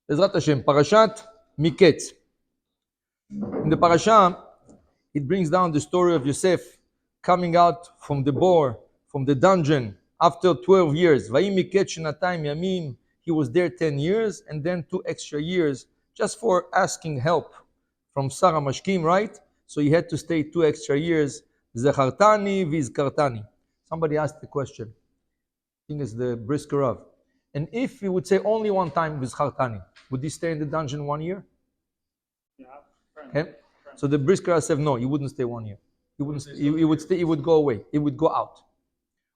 Bezrat Hashem, Parashat Miketz. In the parasha, it brings down the story of Yosef coming out from the bore, from the dungeon, after 12 years. Vayim Miketz Shenatayim Yamim. He was there 10 years, and then 2 extra years, just for asking help from Sarah Mashkim, right? So he had to stay 2 extra years. Zachartani vizkartani. Somebody asked the question. I think it's the Brisker of. And if he would say only one time vizkartani, would he stay in the dungeon 1 year? Yeah. Okay. So the Brisker said no, he wouldn't stay 1 year. He wouldn't. He would stay. He would go away. He would go out.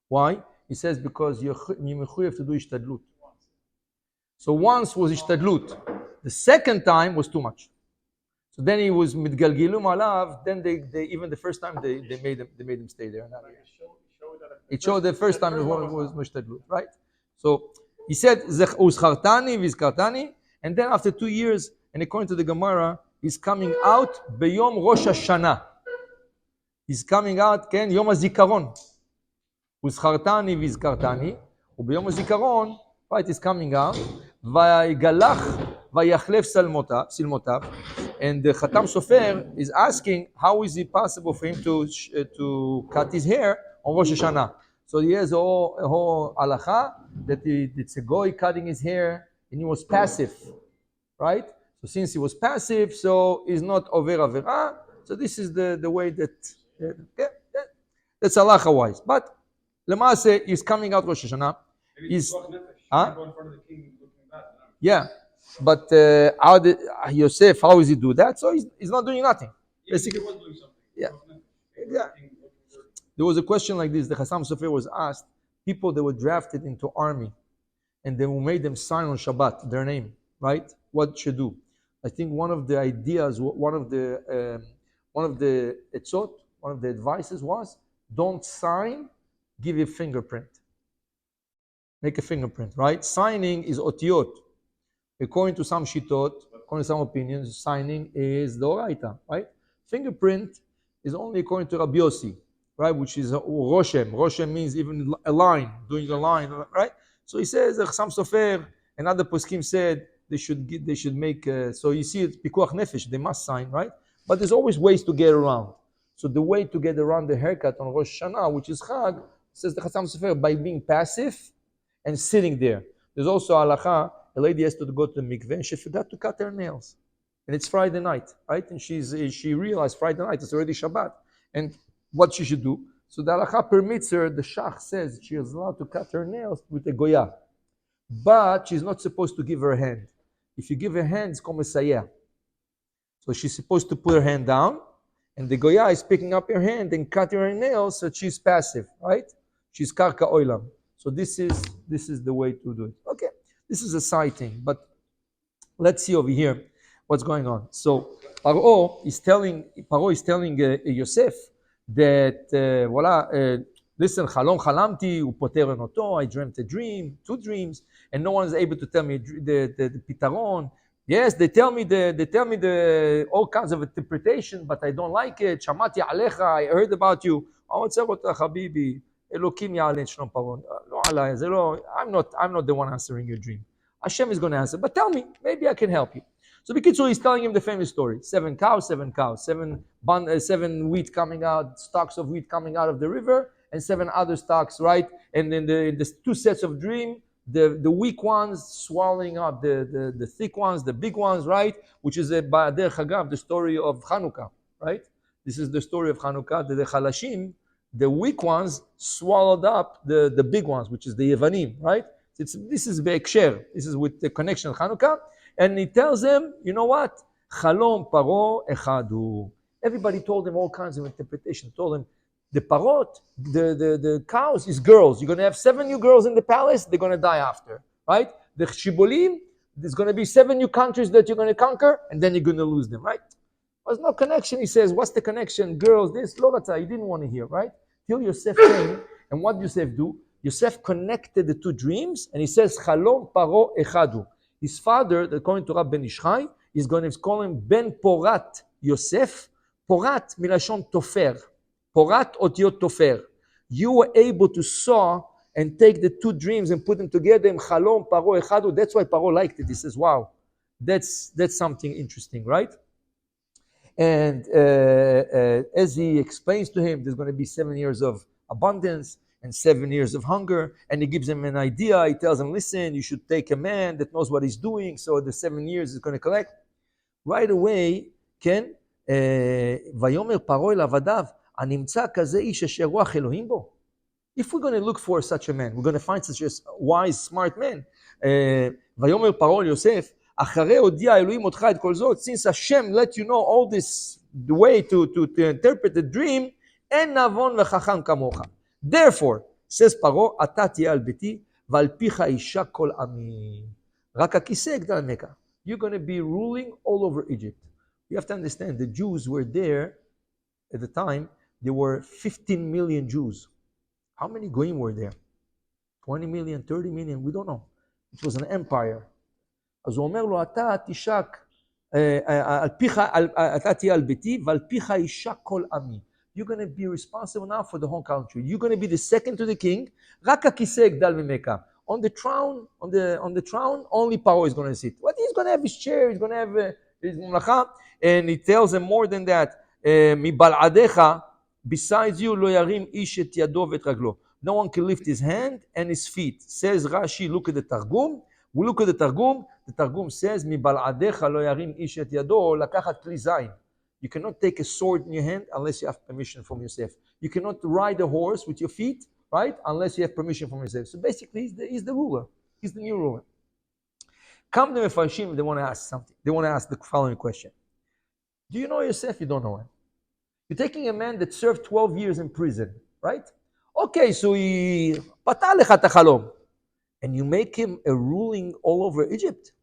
Why? He says because you have to do ishtadlut. So once was ishtadlut. The second time was too much. So then he was mitgalgilum alav. Then they even the first time they made him stay there. It showed the first time it was ishtadlut, right? So he said uschartani vizkartani, and then after 2 years, and according to the Gemara, he's coming out beyom Rosh Hashanah. He's coming out, ken Yom HaZikaron. Uschartani vizkartani, ubeyom HaZikaron, right? He's coming out. Vayigalach vayachlef silmotav, and the Chatam Sofer is asking how is it possible for him to cut his hair on Rosh Hashanah. So he has a whole halacha that it's a goy cutting his hair, and he was passive, right? So since he was passive, so he's not over avera. So this is the way that that's halacha wise. But Lemase is coming out Rosh Hashanah. He's yeah, but how did Yosef? How does he do that? So he's not doing nothing. Basically, he was doing something. Yeah. There was a question like this. The Chassam Sofer was asked people that were drafted into army, and they made them sign on Shabbat their name, right? What should do? I think one of the ideas, one of the etzot, one of the advices was, don't sign, give a fingerprint. Make a fingerprint, right? Signing is otiyot. According to some shitot, according to some opinions, signing is the oraita, right? Fingerprint is only according to Rabbi Yossi, right? Which is roshem. Roshem means even a line, doing a line, right? So he says, Chassam Sofer, another poskim said, they should make, so you see it's pikuach nefesh, they must sign, right? But there's always ways to get around. So the way to get around the haircut on Rosh Hashanah, which is Chag, says the Chassam Sofer, by being passive and sitting there. There's also halacha, a lady has to go to the mikveh and she forgot to cut her nails. And it's Friday night, right? And she realized Friday night, it's already Shabbat. And what she should do? So the halacha permits her, the shach says she is allowed to cut her nails with a goya. But she's not supposed to give her hand. If you give her hand, it's called mesayah. So she's supposed to put her hand down, and the goya is picking up her hand and cutting her nails, so she's passive, right? She's karka oilam. So this is the way to do it. Okay, this is a side thing, but let's see over here what's going on. So Paro is telling Yosef that listen, chalom chalamti upoter enoto. I dreamt a dream, 2 dreams, and no one is able to tell me the pitaron. Yes, they tell me the all kinds of interpretation, but I don't like it. Shamati alecha, I heard about you. Habibi, Elokim ya'alin shlom paron. No alay, I'm not the one answering your dream. Hashem is going to answer, but tell me, maybe I can help you. So Miketz-Doing is telling him the famous story: 7 cows, 7 wheat coming out, stalks of wheat coming out of the river, and 7 other stalks, right? And then the 2 sets of dream, the weak ones swallowing up the thick ones, the big ones, right? Which is Ba'adeh Chagav, the story of Hanukkah, right? This is the story of Hanukkah. The Chalashim, the weak ones, swallowed up the big ones, which is the Yevanim, right? This is Be'eksher. This is with the connection of Hanukkah. And he tells them, you know what? Chalom paro echadu. Everybody told him all kinds of interpretation. Told him, the parot, the cows is girls. You're going to have 7 new girls in the palace. They're going to die after, right? The shibolim, there's going to be 7 new countries that you're going to conquer, and then you're going to lose them, right? There's no connection. He says, what's the connection? Girls, this, Lorata, he didn't want to hear, right? Till Yosef came, and what did Yosef do? Yosef connected the 2 dreams, and he says, Chalom paro echadu. His father, according to Rab Ben Ishchai, is going to call him Ben Porat Yosef. Porat milashon tofer. Porat otiyot tofer. You were able to saw and take the 2 dreams and put them together in Chalom Paro Echadu. That's why Paro liked it. He says, wow, That's something interesting, right? And as he explains to him, there's going to be 7 years of abundance and 7 years of hunger. And he gives him an idea. He tells him, listen, you should take a man that knows what he's doing. So the 7 years is going to collect. Right away, כן? ויאמר פרעה אל עבדיו, הנמצא כזה איש אשר רוח אלוהים בו? If we're going to look for such a man, we're going to find such a wise, smart man. ויאמר פרעה אל יוסף, אחרי הודיע אלוהים אותך את כל זאת, since Hashem let you know all this, the way to interpret the dream, אין נבון וחכם כמוך. Therefore, says פרעה, אתה תהיה על ביתי, ועל פיך אישה כל עמי. רק הכיסא יגדל ממך. You're going to be ruling all over Egypt. You have to understand, the Jews were there at the time. There were 15 million Jews. How many goyim were there? 20 million, 30 million, we don't know. It was an empire. אז הוא אומר לו, אתה תשק, אתה תהיה על ביתי, ועל פיך אישה כל עמי. You're going to be responsible now for the whole country. You're going to be the second to the king. רק הכיסא יגדל ממך. On the throne, only Paro is going to sit. What? He's going to have his chair, he's going to have his mamlacha. And he tells him more than that. מבלעדיך, besides you, לא ירים איש את ידו ואת רגלו. No one can lift his hand and his feet. Says Rashi, look at the Targum. We look at the Targum. The Targum says, מבלעדיך לא ירים איש את ידו, לקחת כלי זין. You cannot take a sword in your hand unless you have permission from Yosef. You cannot ride a horse with your feet, right? Unless you have permission from Yosef. So basically, he's the ruler. He's the new ruler. Come to Mefarshim, they want to ask something. They want to ask the following question. Do you know Yosef? You don't know him. You're taking a man that served 12 years in prison, right? Okay, so he פתר לך את החלום. And you make him a ruling all over Egypt.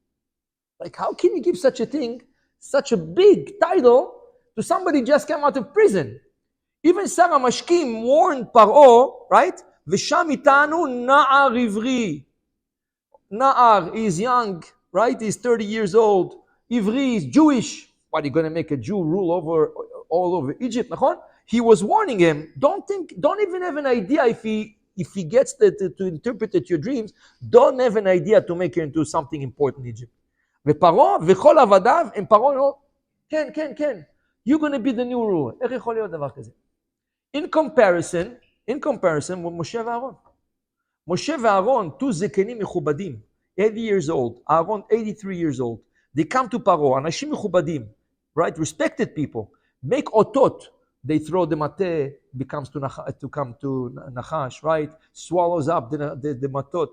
Like, how can you give such a thing, such a big title, to somebody just came out of prison? Even Sarah Mashkim warned Paro, right? ושם איתנו נער עברי. Na'ar is young, right? He's 30 years old. Ivri is Jewish. What, are you going to make a Jew rule all over Egypt? He was warning him, don't even have an idea if he gets to interpret it your dreams, don't have an idea to make it into something important in Egypt. ופרעה וכל עבדיו, and פרעה, כן, you're going to be the new ruler. איך יכול להיות דבר כזה? In comparison, with Moshe ואהרון. Moshe ואהרון, two זקנים מכובדים, 80 years old, אהרון 83 years old. They come to פרעה, אנשים מכובדים, right? Respected people. Make otot. They throw the mate, to come to Nachash, right? Swallows up the matot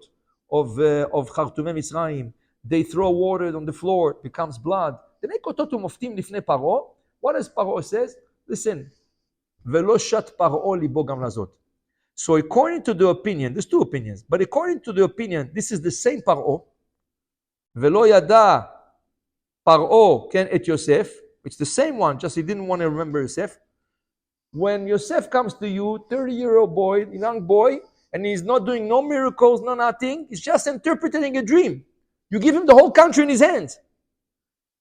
of Chartumei Mitzrayim. They throw water on the floor, becomes blood. They make otot umoftim lifnei Paro. What does Paro says? Listen, velo shat Paro libo gam lazot. So according to the opinion, there's two opinions, but according to the opinion, this is the same Paro. Velo yada Paro ken et Yosef. It's the same one, just he didn't want to remember Yosef. When Yosef comes to you, 30-year-old boy, young boy, and he's not doing no miracles, no nothing, he's just interpreting a dream. You give him the whole country in his hands.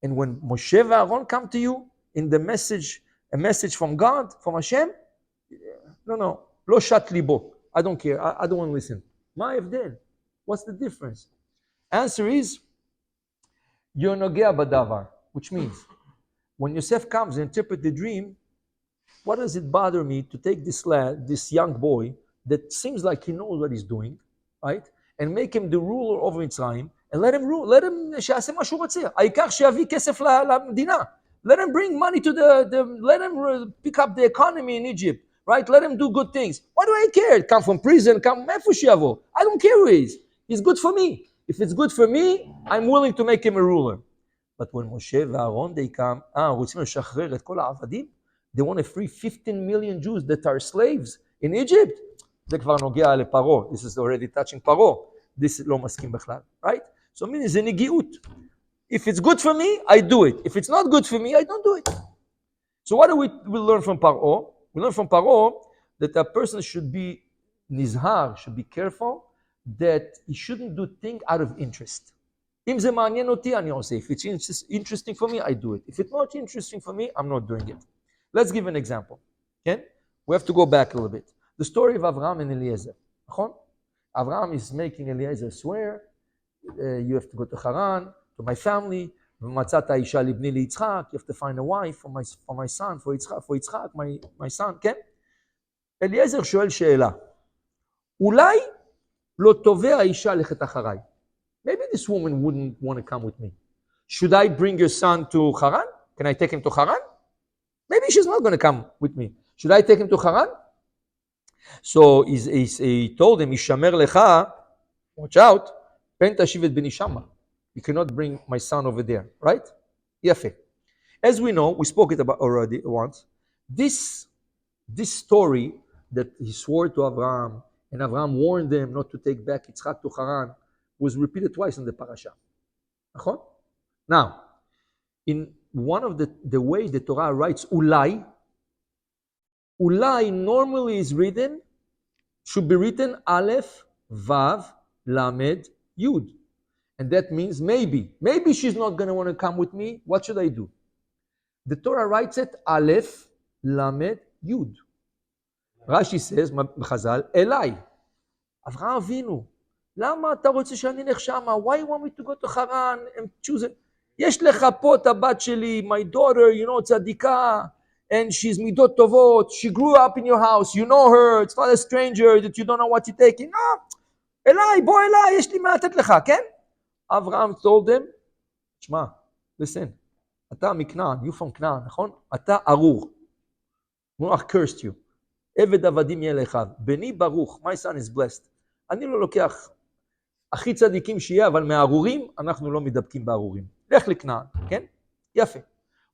And when Moshe and Aaron come to you in the message, a message from God, from Hashem, no, lo shat libo. I don't care. I don't want to listen. Ma evdel. What's the difference? Answer is, you're nogea badavar, which means, when Yosef comes and interprets the dream, what does it bother me to take this lad, this young boy, that seems like he knows what he's doing, right? And make him the ruler over Mitzrayim, and let him rule, let him, שיעשה מה שהוא רוצה. העיקר שיביא כסף למדינה. Let him bring money to let him pick up the economy in Egypt, right? Let him do good things. Why do I care? Come from prison, come מאיפה שיבוא. I don't care who he is. He's good for me. If it's good for me, I'm willing to make him a ruler. But when Moshe ואהרון, they come, רוצים לשחרר את כל העבדים? They want to free 15 million Jews that are slaves in Egypt. זה כבר נוגע לפרעה. This is already touching פרעה. This לא מסכים בכלל, right? So meaning זה נגיעות. If it's good for me, I do it. If it's not good for me, I don't do it. So what do we learn from פרעה? We learn from פרעה that a person should be nizhar, should be careful, that he shouldn't do things out of interest. אם זה מעניין אותי, אני עושה. If it's interesting for me, I do it. If it's not interesting for me, I'm not doing it. Let's give an example. Okay? We have to go back a little bit. The story of Avraham and Eliezer. Avraham is making Eliezer swear, you have to go to Haran, to my family. ומצאת אישה לבני ליצחק, you have to find a wife for my son, for יצחק, my son, כן? אליעזר שואל שאלה, אולי לא תובע האישה לכת אחריי. Maybe this woman wouldn't want to come with me. Should I bring your son to Haran? Can I take him to Haran? Maybe she's not going to come with me. Should I take him to Haran? So he told him, Ishamer lecha, watch out, pen tashiv et beni shama. You cannot bring my son over there, right? Yafe. As we know, we spoke it about already once, this story that he swore to Abraham, and Abraham warned them not to take back Yitzchak to Haran, was repeated twice in the Parashat. Now, in one of the ways the Torah writes ulai normally is written, should be written Aleph, Vav, Lamed, Yud. And that means maybe. Maybe she's not going to want to come with me. What should I do? The Torah writes it Aleph, Lamed, Yud. Rashi says, Chazal, Elai. Avraham Avinu. למה אתה רוצה שאני נלך שמה? Why you want me to go to Haran and choose it? יש לך פה את הבת שלי, my daughter, you know, צדיקה, and she's מידות טובות, she grew up in your house, you know her, it's not a stranger that you don't know what you're taking. No, אליי, בוא אליי, יש לי מה לתת לך, כן? אברהם told them, תשמע, listen, אתה מכנען, you from כנען, נכון? אתה ארור. מונח cursed you. עבד עבדים יהיה לך. בני ברוך, my son is blessed. אני לא לוקח הכי צדיקים שיהיה, אבל מהארורים, אנחנו לא מדבקים בארורים. לך לכנען, כן? יפה.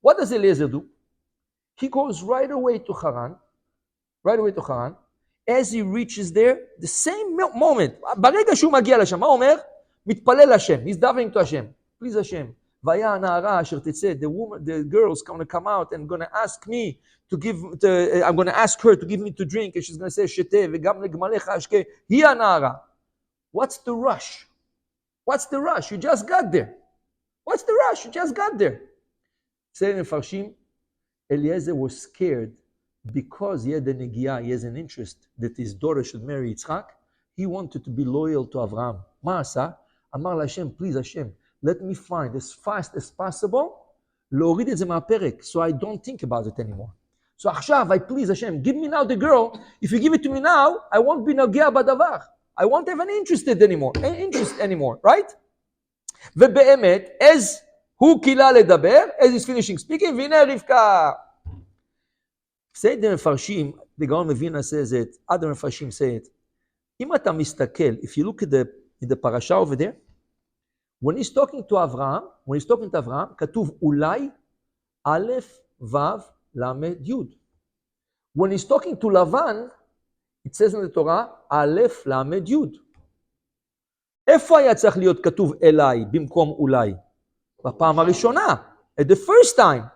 What does Eliezer do? He goes right away to Haran, as he reaches there, the same moment, ברגע שהוא מגיע לשם, מה הוא אומר? מתפלל לשם, he's davening to Hashem, please השם. והיה הנערה אשר תצא, the girls going to come out and going to ask me to give, I'm going to ask her to give me to drink, and she's going to say שתה, וגם לגמליך אשקה, היא הנערה. What's the rush? You just got there. What's the rush? You just got there. Say in Farshim, Eliezer was scared because he had a negiah, he has an interest that his daughter should marry Yitzchak. He wanted to be loyal to Avraham. מה עשה? אמר להשם, please השם, let me find as fast as possible, להוריד את זה מהפרק, so I don't think about it anymore. So עכשיו, I please השם, give me now the girl, if you give it to me now, I won't be נוגע בדבר. I won't have any interest anymore, right? ובאמת, as הוא קילה לדבר, as he's finishing speaking, והנה רבקה. Say the מפרשים, the Gaon Mevina says it, other מפרשים say it. אם אתה מסתכל, if you look at the parasha over there, when he's talking to Avraham, כתוב אולי א', ו', למד, י'. When he's talking to Lavan, it says in the Torah, א', למד, י'. איפה היה צריך להיות כתוב אליי במקום אולי? בפעם הראשונה, at the first time,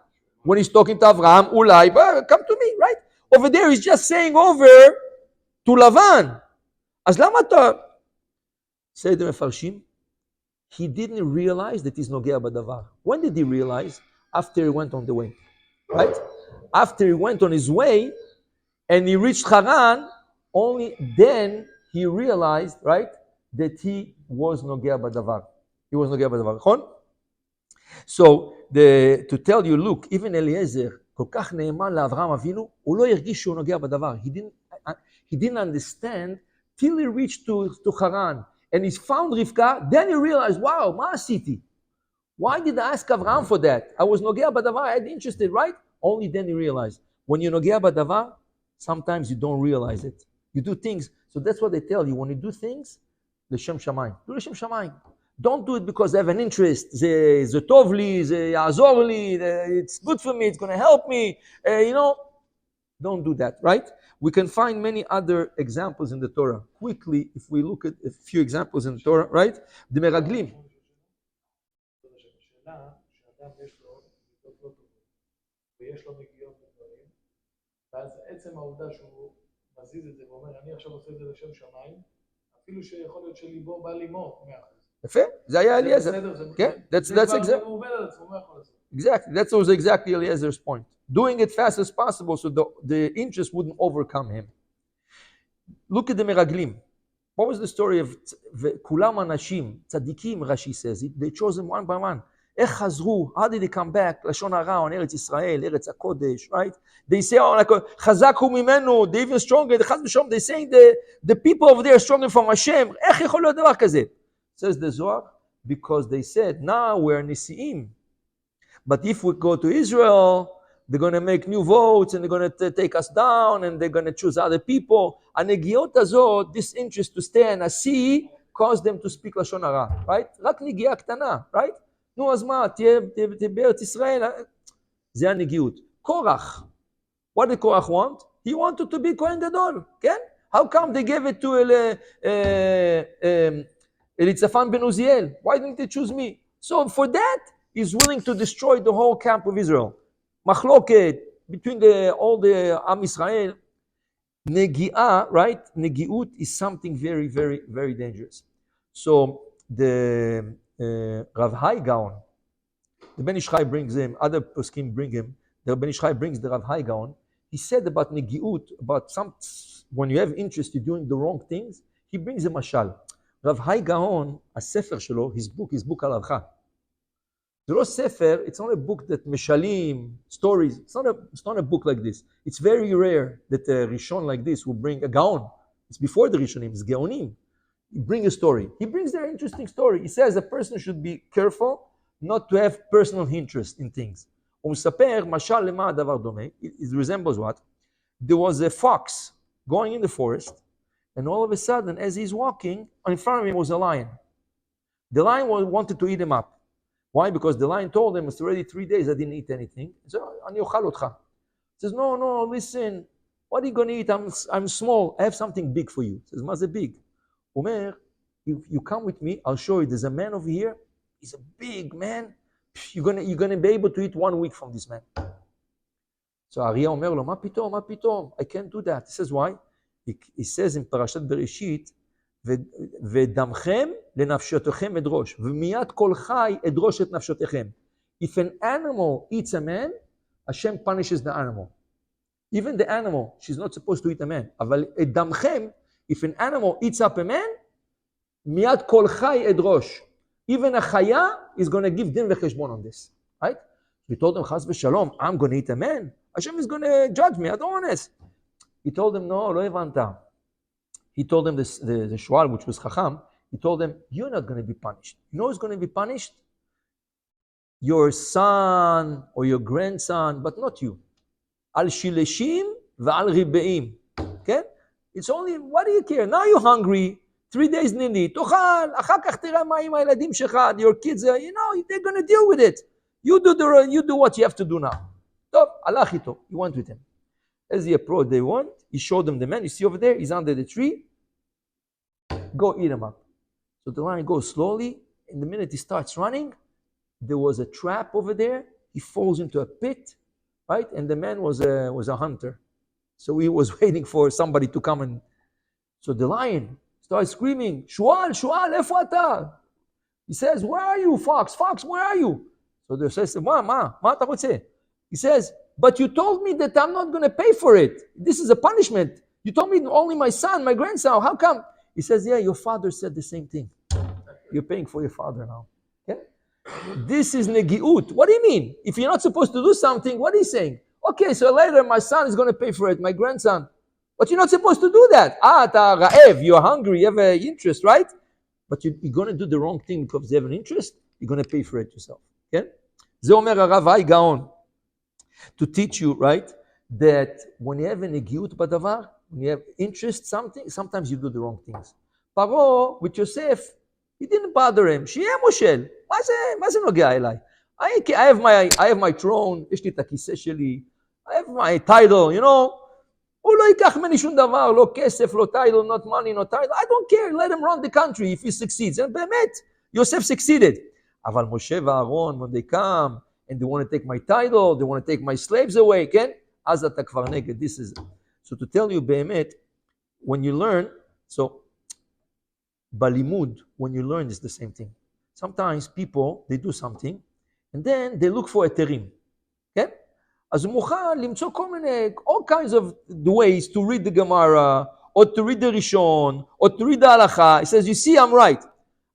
when he's talking to Avraham, אולי, come to me, right? Over there he's just saying over to Lavan. אז למה אתה... say the מפרשים, he didn't realize that he's נוגע בדבר. When did he realize? After he went on the way, right? After he went on his way and he reached Haran, only then he realized, right, that he was נוגע בדבר. נכון? So, to tell you, look, even Eliezer, כל כך נאמן לאברהם אבינו, הוא לא הרגיש שהוא נוגע בדבר. He didn't understand till he reached to Haran. And he found Rivka, then he realized, wow, מה עשיתי? Why did I ask Avraham for that? I was נוגע בדבר, I had interested, right? Only then he realized. When you נוגע בדבר, sometimes you don't realize it. You do things, so that's what they tell you. When you do things, לשם שמיים. Do לשם שמיים. Don't do it because I have an interest. זה טוב לי, זה יעזור לי, it's good for me, it's going to help me. Don't do that, right? We can find many other examples in the Torah. Quickly, if we look at a few examples in the Torah, right? The Meraglim. יפה, זה היה אליעזר. כן, that's exactly. That was exactly Eliezer's point. Doing it fast as possible so the interest wouldn't overcome him. Look at the Meraglim. What was the story of כולם אנשים, צדיקים, Rashi says, they chose them one by one. איך חזרו? How did they come back? לשון הרע on ארץ ישראל, ארץ הקודש, right? They say, חזק הוא ממנו, they even stronger, חס ושלום, they saying the people over there are stronger from Hashem. איך יכול להיות דבר כזה? Says the Zohar, because they said, now we're נשיאים. But if we go to Israel, they're going to make new votes and they're going to take us down and they're going to choose other people. הנגיעות הזאת, this interest to stay הנשיא, caused them to speak לשון הרע, right? רק נגיעה קטנה, right? נו, אז מה, תהיה בארץ ישראל, זה הנגיעות. קורח, what did קורח want? He wanted to be כהן גדול, כן? How come they gave it to אליצפן בן עוזיאל? Why didn't they choose me? So for that, he's willing to destroy the whole camp of Israel. מחלוקת, between all the עם ישראל, נגיעה, right? נגיעות is something very, very, very dangerous. So the Rav Hai Gaon, the Ben Ish Chai brings him, other poskim bring him, the Ben Ish Chai brings the Rav Hai Gaon, he said about negiut, about when you have interest in doing the wrong things, he brings a mashal. Rav Hai Gaon, a sefer shelo, his book על הלכה. The Rosh Sefer, it's not a book that meshalim, stories, it's not a book like this. It's very rare that a Rishon like this will bring a Gaon. It's before the Rishonim, it's Geonim. Bring a story. He brings their interesting story. He says a person should be careful not to have personal interest in things. הוא מספר, משל למה הדבר דומה, it resembles what? There was a fox going in the forest, and all of a sudden, as he's walking, in front of him was a lion. The lion wanted to eat him up. Why? Because the lion told him, it's already 3 days I didn't eat anything. So, אני אוכל אותך. He says, no, listen, what are you going to eat? I'm small, I have something big for you. He says, מה זה big? Omer, you come with me, I'll show you. There's a man over here. He's a big man. You're gonna be able to eat 1 week from this man. So Aryeh אומר לו, מה פתאום? I can't do that. He says, why? He says in Parashat Bereshit, ודמכם לנפשותיכם אדרוש, ומיד כל חי אדרוש את נפשותיכם. If an animal eats a man, Hashem punishes the animal. Even the animal, she's not supposed to eat a man. אבל דמכם, if an animal eats up a man, מיד כל חי אדרוש. Even a chaya is going to give din v'cheshbon on this. Right? He told him, chas v'shalom, I'm going to eat a man. Hashem is going to judge me. I don't want this. He told him, no, lo evanta. He told him, the shual, which was chacham, he told him, you're not going to be punished. You know who's going to be punished? Your son or your grandson, but not you. Al shileshim v'al ribeim. Okay? It's only, what do you care? Now you're hungry. 3 days נהני, תאכל, אחר כך תראה מה עם הילדים שלך, your kids, they're going to deal with it. You do what you have to do now. טוב, הלך איתו, he went with him. As he approached, he showed them the man, you see over there, he's under the tree, go eat him up. So the lion goes slowly, and the minute he starts running, there was a trap over there, he falls into a pit, right? And the man was a hunter. So he was waiting for somebody to come and, so the lion starts screaming, שועל, איפה אתה? He says, where are you, fox, where are you? So the says, מה אתה רוצה? He says, but you told me that I'm not going to pay for it. This is a punishment. You told me only my son, my grandson, how come? He says, yeah, your father said the same thing. You're paying for your father now. Okay? This is negiut. What do you mean? If you're not supposed to do something, what are you saying? Okay, so later my son is going to pay for it, my grandson. But you're not supposed to do that. אתה רעב, you're hungry, you have an interest, right? But you're going to do the wrong thing because you have an interest, you're going to pay for it yourself. Okay? זה אומר הרב האי גאון. To teach you, right, that when you have a negiut בדבר, when you have interest something, sometimes you do the wrong things. פרעה, with Yosef, he didn't bother him. שיהיה מושל. מה זה נוגע אליי? I have my throne, יש לי את הכיסא שלי, I have my title, הוא לא ייקח ממני שום דבר, לא כסף, לא title, not money, not title. I don't care, let him run the country if he succeeds. And באמת, יוסף succeeded. אבל משה ואהרון, when they come, and they want to take my title, they want to take my slaves away, כן? אז אתה כבר נגד, this is it. So to tell you באמת, when you learn, so, בלימוד, when you learn, it's the same thing. Sometimes people, they do something, and then they look for היתרים, כן? אז הוא מוכן למצוא כל מיני, all kinds of ways to read the Gemara, or to read the Rishon, or to read the Halakha. He says, you see, I'm right.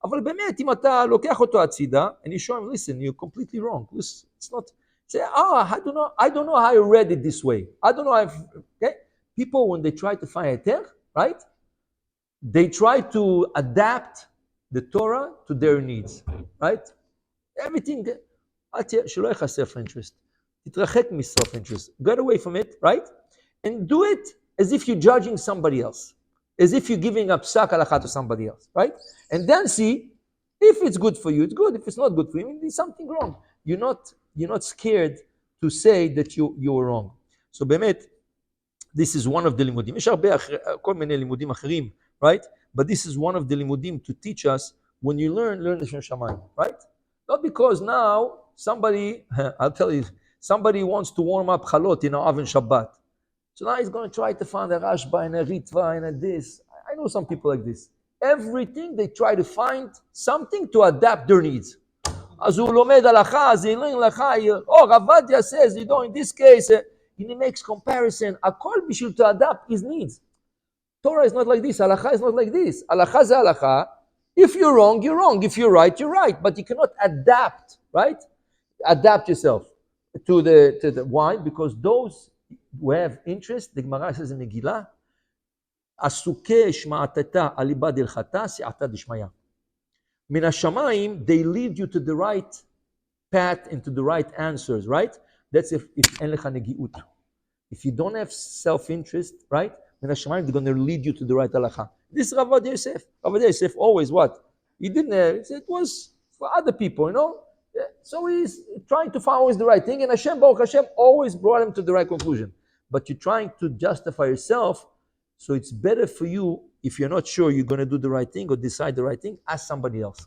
אבל באמת, אם אתה לוקח אותו הצידה, and you show him, listen, you're completely wrong. Listen, it's not, say, I don't know how you read it this way. I don't know if, okay? People, when they try to find a ter, right? They try to adapt the Torah to their needs, right? Everything, שלא יהיה לך self-interest. תתרחק מ-self-interest. Get away from it, right? And do it as if you're judging somebody else. As if you're giving a psak halakha to somebody else, right? And then see, if it's good for you, it's good. If it's not good for you, there's something wrong. You're not scared to say that you were wrong. So באמת, this is one of the לימודים. יש הרבה כל מיני לימודים אחרים, right? But this is one of the לימודים to teach us, when you learn לשם שמיים, right? Not because now somebody, I'll tell you, somebody wants to warm up chalot in an oven Shabbat. So now he's going to try to find a Rashba and a Ritva and a this. I know some people like this. Everything they try to find something to adapt their needs. אז הוא לומד הלכה, אז ילין הלכה, רב עובדיה says, in this case, he makes comparison, הכל בשביל to adapt his needs. Torah is not like this, הלכה is not like this. הלכה זה הלכה. If you're wrong, you're wrong. If you're right, you're right. But you cannot adapt, right? Adapt yourself to the why? Because those who have interest, the Gemara says in Megillah, Asuke shma'atata aliba dilchata si'ata dishmaya. Min hashamayim, they lead you to the right path and to the right answers, right? That's if en lecha negiut. If you don't have self-interest, right? Min hashamayim, they're going to lead you to the right halakha. This is Rav Ovadia Yosef. Rav Ovadia Yosef always what? He didn't have, it was for other people, you know? So he's trying to find always the right thing, and Hashem, Baruch Hashem, always brought him to the right conclusion. But you're trying to justify yourself, so it's better for you, if you're not sure you're going to do the right thing or decide the right thing, ask somebody else.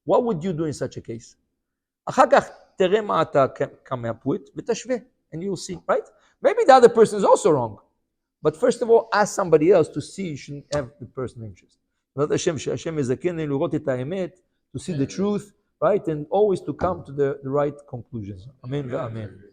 What would you do in such a case? אחר כך תראה מה אתה come up with, ותשווה, and you'll see, right? Maybe the other person is also wrong. But first of all, ask somebody else to see you shouldn't have the person's interest. Hashem יזכנו לראות את האמת, to see the truth, right? And always to come to the right conclusions. Amen. Amen.